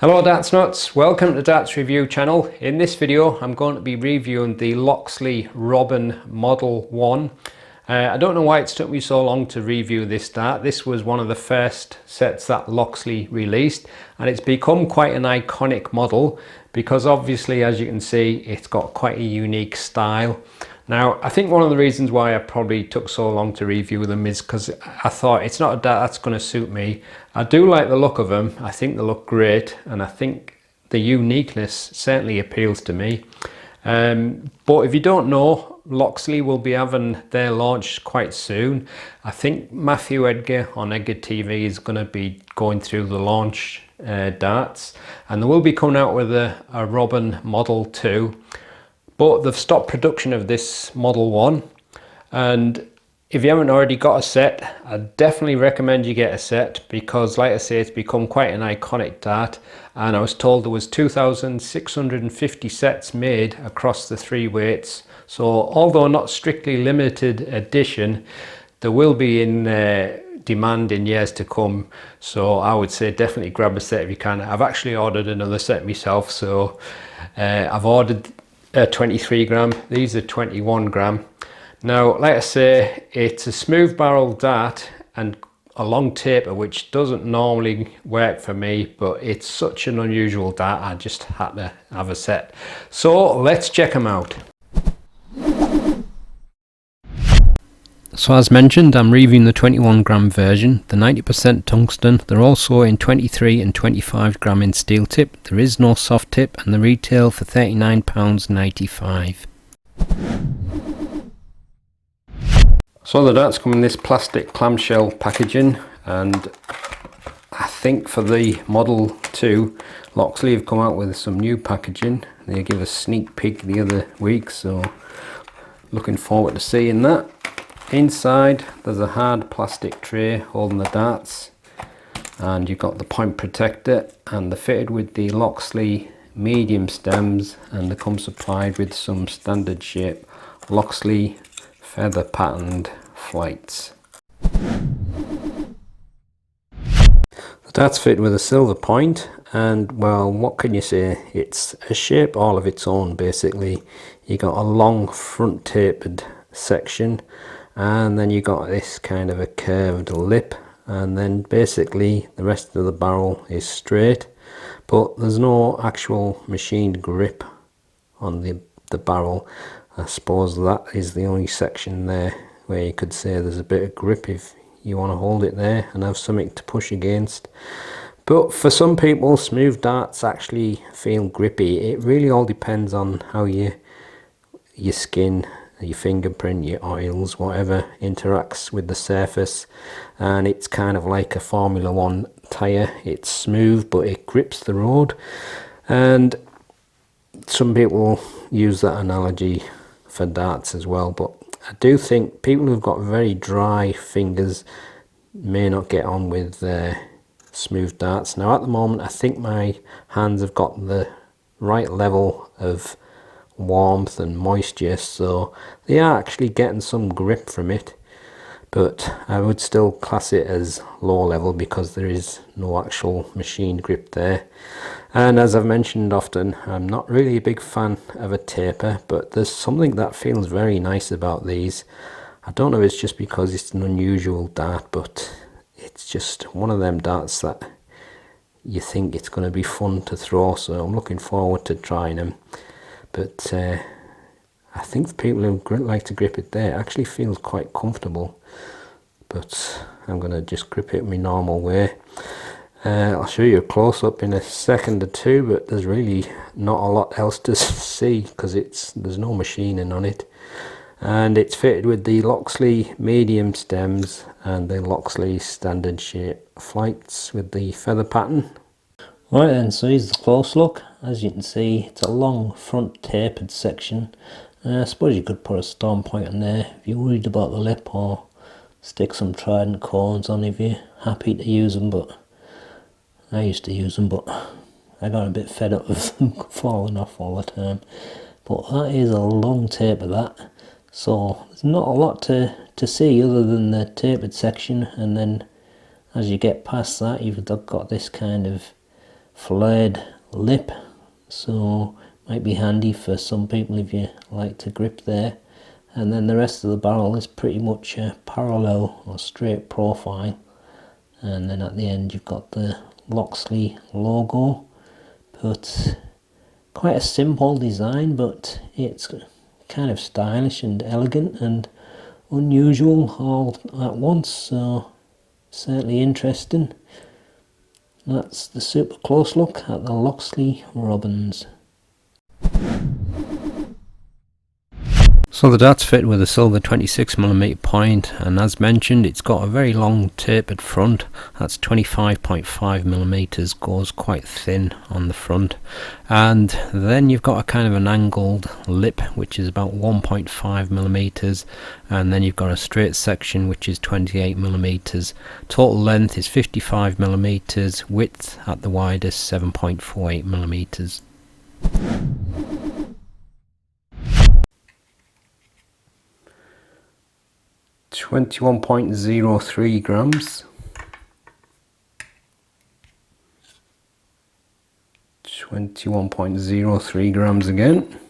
Hello Darts Nutz, welcome to Darts Review channel. In this video I'm going to be reviewing the Loxley Robin Model 1. I don't know why it's took me so long to review this dart. This was one of the first sets that Loxley released and it's become quite an iconic model because obviously, as you can see, it's got quite a unique style. Now, I think one of the reasons why I probably took so long to review them is because I thought it's not a dart that's going to suit me. I do like the look of them. I think they look great and I think the uniqueness certainly appeals to me. But if you don't know, Loxley will be having their launch quite soon. I think Matthew Edgar on Edgar TV is going to be going through the launch darts, and they will be coming out with a Robin Model 2. But they've stopped production of this Model 1, and if you haven't already got a set, I definitely recommend you get a set because, like I say, it's become quite an iconic dart, and I was told there was 2,650 sets made across the three weights. So although not strictly limited edition, there will be in demand in years to come. So I would say definitely grab a set if you can. I've actually ordered another set myself, so I've ordered 23 gram, these are 21 gram. Now, like I say, it's a smooth barrel dart and a long taper, which doesn't normally work for me, but it's such an unusual dart, I just had to have a set. So let's check them out. So as mentioned, I'm reviewing the 21 gram version, the 90% tungsten. They're also in 23 and 25 gram in steel tip. There is no soft tip and the retail for £39.95. So the darts come in this plastic clamshell packaging, and I think for the Model 2, Loxley have come out with some new packaging. They gave a sneak peek the other week, so looking forward to seeing that. Inside there's a hard plastic tray holding the darts, and you've got the point protector, and they're fitted with the Loxley medium stems, and they come supplied with some standard shape Loxley feather patterned flights. The dart's fitted with a silver point, and well, what can you say, it's a shape all of its own basically. You got a long front tapered section, and then you got this kind of a curved lip, and then basically the rest of the barrel is straight, but there's no actual machined grip on the barrel. I suppose that is the only section there where you could say there's a bit of grip if you want to hold it there and have something to push against. But for some people, smooth darts actually feel grippy. It really all depends on how your skin, your fingerprint, your oils, whatever interacts with the surface, and it's kind of like a Formula 1 tyre. It's smooth but it grips the road, and some people use that analogy for darts as well, but I do think people who've got very dry fingers may not get on with smooth darts. Now at the moment I think my hands have got the right level of warmth and moisture, so they are actually getting some grip from it, but I would still class it as low level because there is no actual machine grip there. And as I've mentioned often, I'm not really a big fan of a taper, but there's something that feels very nice about these. I don't know if it's just because it's an unusual dart, but it's just one of them darts that you think it's going to be fun to throw, so I'm looking forward to trying them. But I think the people who like to grip it there actually feels quite comfortable, but I'm going to just grip it my normal way. I'll show you a close-up in a second or two, but there's really not a lot else to see because there's no machining on it, and it's fitted with the Loxley medium stems and the Loxley standard shape flights with the feather pattern. Right then, so here's the close look. As you can see, it's a long front tapered section. I suppose you could put a storm point on there if you're worried about the lip, or stick some trident cones on if you're happy to use them, but I used to use them, but I got a bit fed up with them falling off all the time. But that is a long taper, that, so there's not a lot to see other than the tapered section, and then as you get past that you've got this kind of flared lip, so might be handy for some people if you like to grip there. And then the rest of the barrel is pretty much a parallel or straight profile, and then at the end you've got the Loxley logo. But quite a simple design, but it's kind of stylish and elegant and unusual all at once, so certainly interesting. That's the super close look at the Loxley Robins. So the dart's fitted with a silver 26mm point, and as mentioned it's got a very long tapered front. That's 25.5mm, goes quite thin on the front, and then you've got a kind of an angled lip which is about 1.5mm, and then you've got a straight section which is 28mm. Total length is 55mm, width at the widest 7.48mm. .03 grams, 21.03 grams again,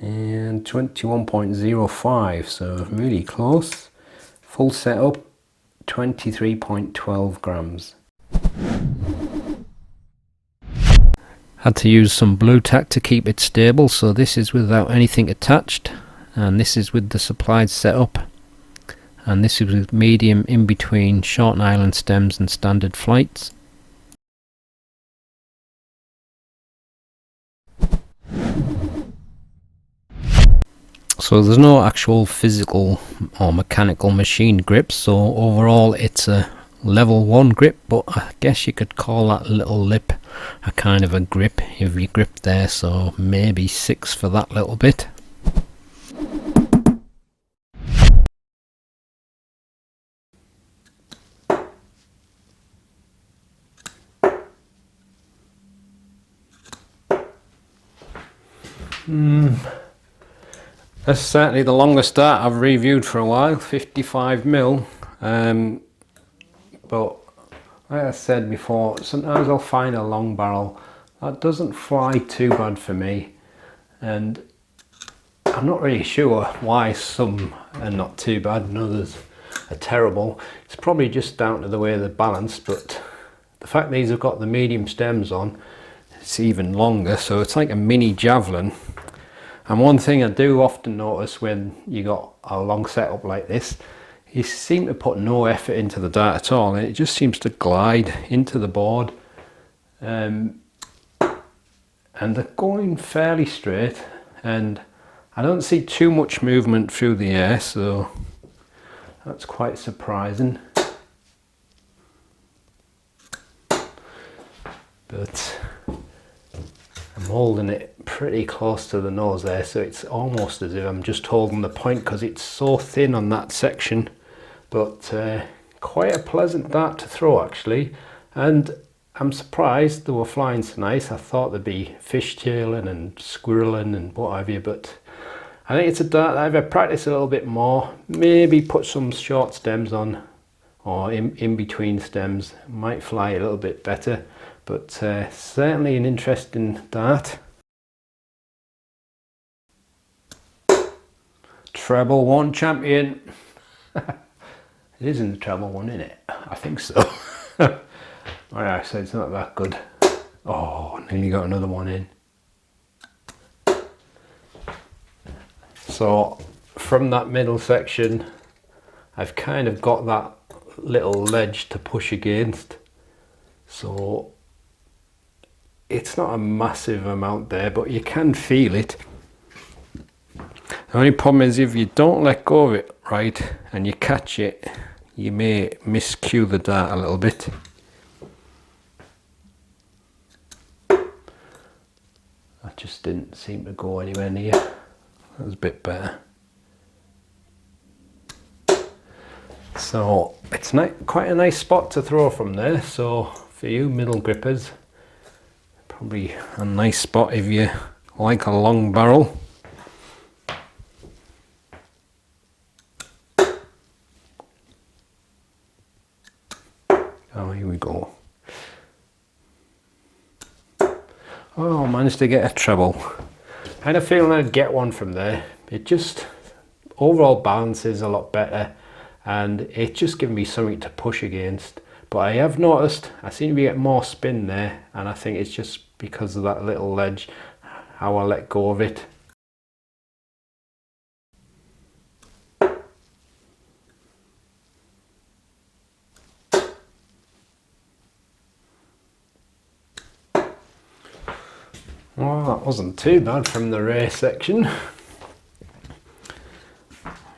and 21.05, so really close. Full setup 23.12 grams. Had to use some blue tack to keep it stable, so this is without anything attached, and this is with the supplied setup, and this is with medium in between short nylon stems and standard flights. So there's no actual physical or mechanical machine grips, so overall it's a level 1 grip, but I guess you could call that little lip a kind of a grip if you grip there, so maybe 6 for that little bit. That's certainly the longest dart I've reviewed for a while, 55mm. But like I said before, sometimes I'll find a long barrel that doesn't fly too bad for me, and I'm not really sure why some are not too bad and others are terrible. It's probably just down to the way they're balanced, but the fact these have got the medium stems on, it's even longer, so it's like a mini javelin. And one thing I do often notice when you got a long setup like this, you seem to put no effort into the dart at all, and it just seems to glide into the board, and they're going fairly straight, and I don't see too much movement through the air, so that's quite surprising. But I'm holding it pretty close to the nose there, so it's almost as if I'm just holding the point because it's so thin on that section. But quite a pleasant dart to throw actually, and I'm surprised they were flying so nice. I thought they'd be fishtailing and squirreling and what have you, but I think it's a dart that if I practice a little bit more, maybe put some short stems on or in between stems, might fly a little bit better. But certainly an interesting dart. Treble 1 champion. It isn't the treble 1, isn't it? I think so. Alright, so it's not that good. Oh, nearly got another one in. So from that middle section, I've kind of got that little ledge to push against. So it's not a massive amount there, but you can feel it. The only problem is if you don't let go of it right and you catch it, you may miscue the dart a little bit. That just didn't seem to go anywhere near. That was a bit better. So it's quite a nice spot to throw from there. So for you middle grippers, probably a nice spot if you like a long barrel. Oh, here we go. Oh, I managed to get a treble. I had a feeling I'd get one from there. It just, overall balance is a lot better, and it just gives me something to push against. But I have noticed I seem to be getting more spin there, and I think it's just because of that little ledge, how I let go of it. Well, that wasn't too bad from the rear section.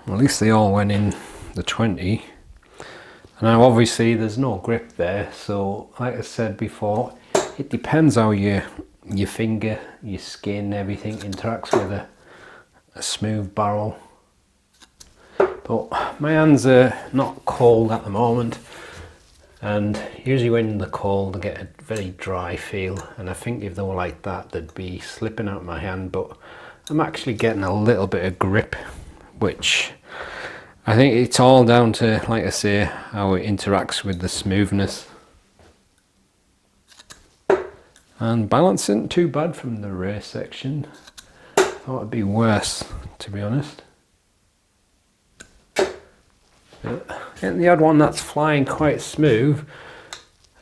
At least they all went in the 20. Now obviously there's no grip there, so like I said before, it depends how your finger, your skin, everything interacts with a smooth barrel. But my hands are not cold at the moment, and usually when they're cold they get a very dry feel, and I think if they were like that they'd be slipping out my hand. But I'm actually getting a little bit of grip, which I think it's all down to, like I say, how it interacts with the smoothness. And balance isn't too bad from the rear section. Thought it'd be worse, to be honest. Getting the odd one that's flying quite smooth.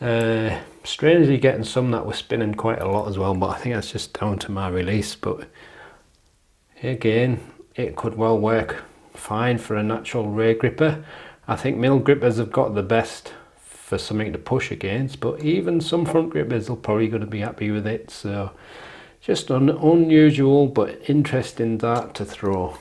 Strangely getting some that were spinning quite a lot as well, but I think that's just down to my release. But again, it could well work fine for a natural rear gripper. I think middle grippers have got the best for something to push against, but even some front grippers are probably going to be happy with it. So just an unusual but interesting dart to throw.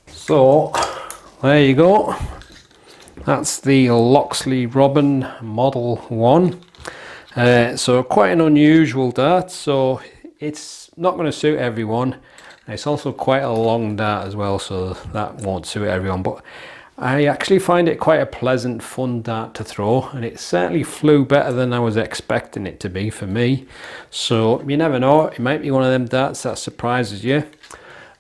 So there you go, that's the Loxley Robin Model 1. So quite an unusual dart, so it's not going to suit everyone. It's also quite a long dart as well, so that won't suit everyone, but I actually find it quite a pleasant, fun dart to throw, and it certainly flew better than I was expecting it to be for me. So you never know, it might be one of them darts that surprises you.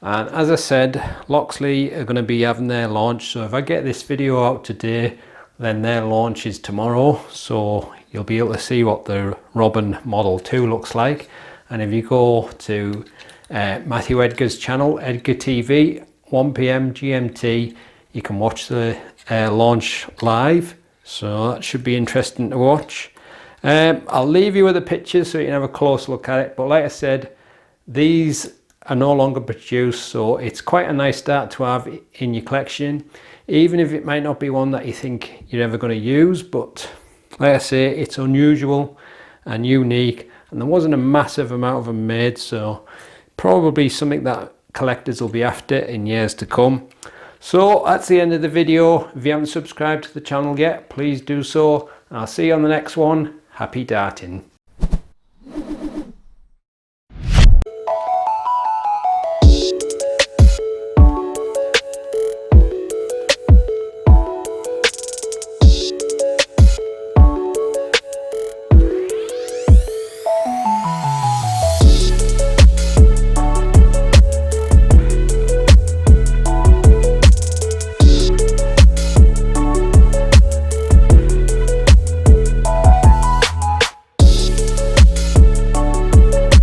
And as I said, Loxley are going to be having their launch, so if I get this video out today, then their launch is tomorrow, so you'll be able to see what the Robin Model 2 looks like. And if you go to Matthew Edgar's channel, Edgar TV, 1 PM GMT, you can watch the launch live, so that should be interesting to watch. I'll leave you with the pictures so you can have a close look at it, but like I said, these are no longer produced, so it's quite a nice dart to have in your collection, even if it might not be one that you think you're ever going to use. But like I say, it's unusual and unique, and there wasn't a massive amount of them made, so probably something that collectors will be after in years to come. So that's the end of the video. If you haven't subscribed to the channel yet, please do so. I'll see you on the next one. Happy darting.